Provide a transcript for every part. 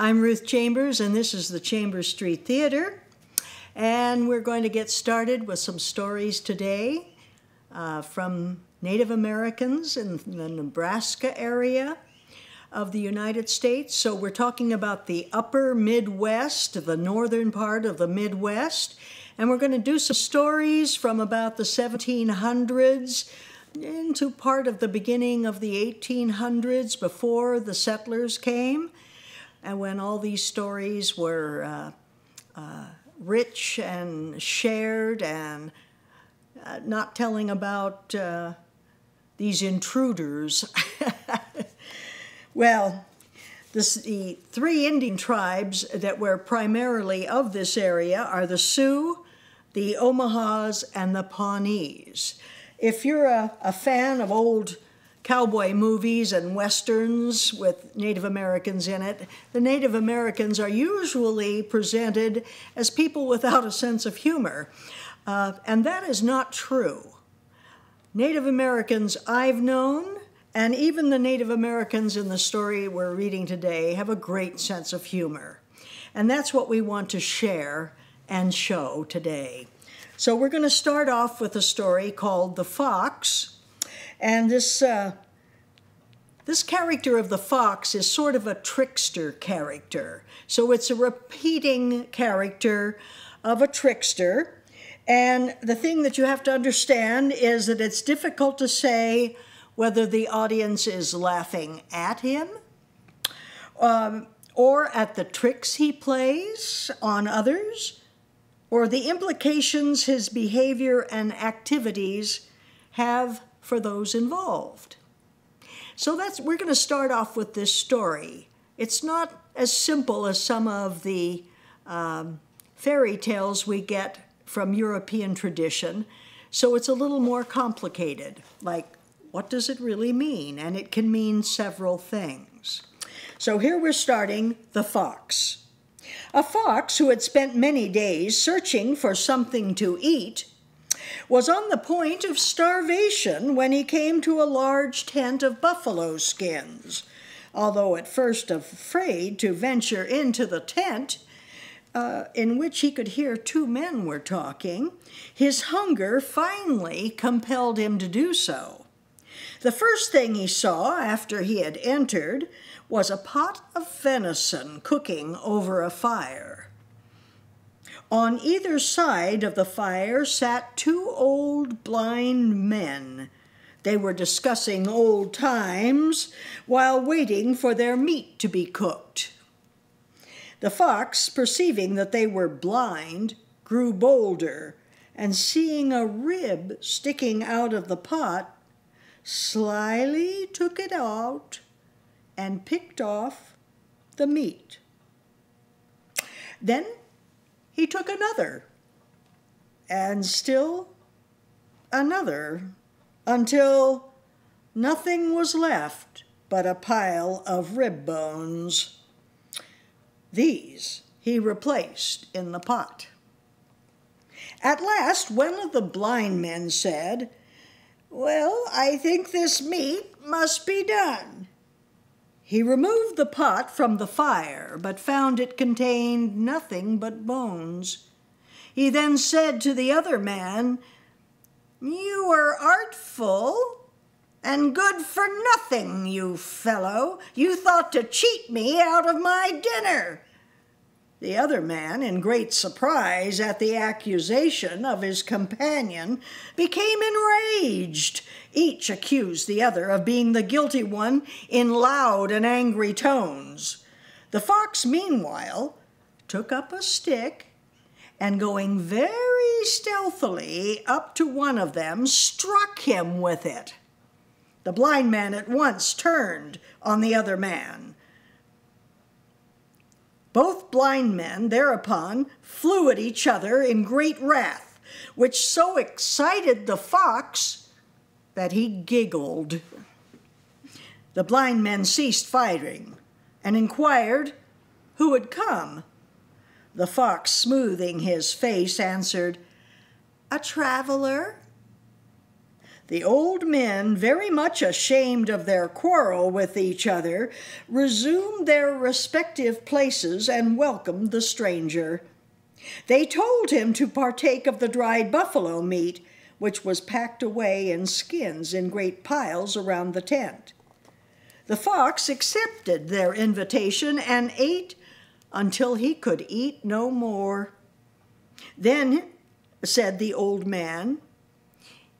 I'm Ruth Chambers, and this is the Chambers Street Theater. And we're going to get started with some stories today from Native Americans in the Nebraska area of the United States. So we're talking about the upper Midwest, the northern part of the Midwest. And we're going to do some stories from about the 1700s into part of the beginning of the 1800s before the settlers came. And when all these stories were rich and shared and not telling about these intruders. Well, the three Indian tribes that were primarily of this area are the Sioux, the Omahas, and the Pawnees. If you're a fan of old cowboy movies and westerns with Native Americans in it, the Native Americans are usually presented as people without a sense of humor, and that is not true. Native Americans I've known, and even the Native Americans in the story we're reading today, have a great sense of humor, and that's what we want to share and show today. So we're going to start off with a story called The Fox. And this character of the fox is sort of a trickster character. So it's a repeating character of a trickster. And the thing that you have to understand is that it's difficult to say whether the audience is laughing at him or at the tricks he plays on others, or the implications his behavior and activities have for those involved. So we're going to start off with this story. It's not as simple as some of the fairy tales we get from European tradition, so it's a little more complicated. Like, what does it really mean? And it can mean several things. So here we're starting The Fox. A fox who had spent many days searching for something to eat was on the point of starvation when he came to a large tent of buffalo skins. Although at first afraid to venture into the tent, in which he could hear two men were talking, his hunger finally compelled him to do so. The first thing he saw after he had entered was a pot of venison cooking over a fire. On either side of the fire sat two old blind men. They were discussing old times while waiting for their meat to be cooked. The fox, perceiving that they were blind, grew bolder, and seeing a rib sticking out of the pot, slyly took it out and picked off the meat. Then he took another, and still another, until nothing was left but a pile of rib bones. These he replaced in the pot. At last, one of the blind men said, "Well, I think this meat must be done." He removed the pot from the fire, but found it contained nothing but bones. He then said to the other man, "You are artful and good for nothing, you fellow. You thought to cheat me out of my dinner." The other man, in great surprise at the accusation of his companion, became enraged. Each accused the other of being the guilty one in loud and angry tones. The fox, meanwhile, took up a stick and, going very stealthily up to one of them, struck him with it. The blind man at once turned on the other man. Both blind men thereupon flew at each other in great wrath, which so excited the fox that he giggled. The blind men ceased fighting and inquired who had come. The fox, smoothing his face, answered, "A traveler." The old men, very much ashamed of their quarrel with each other, resumed their respective places and welcomed the stranger. They told him to partake of the dried buffalo meat, which was packed away in skins in great piles around the tent. The fox accepted their invitation and ate until he could eat no more. Then said the old man,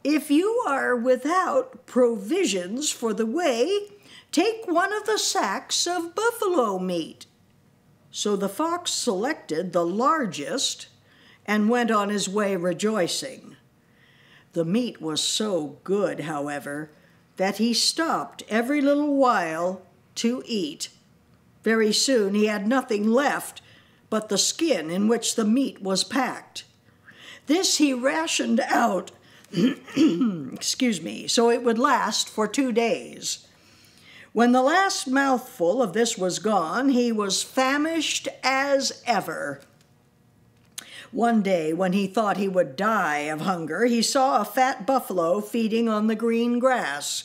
"If you are without provisions for the way, take one of the sacks of buffalo meat." So the fox selected the largest and went on his way rejoicing. The meat was so good, however, that he stopped every little while to eat. Very soon he had nothing left but the skin in which the meat was packed. This he rationed out so it would last for 2 days. When the last mouthful of this was gone, he was famished as ever. One day, when he thought he would die of hunger, he saw a fat buffalo feeding on the green grass.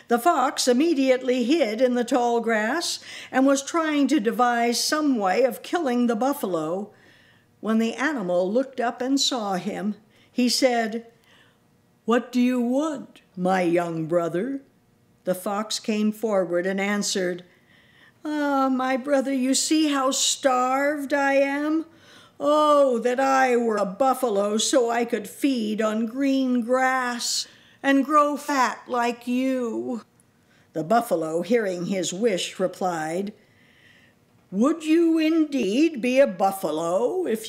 The fox immediately hid in the tall grass and was trying to devise some way of killing the buffalo. When the animal looked up and saw him, he said, "What do you want, my young brother?" The fox came forward and answered, "Ah, my brother, you see how starved I am. Oh, that I were a buffalo so I could feed on green grass and grow fat like you." The buffalo, hearing his wish, replied, "Would you indeed be a buffalo if you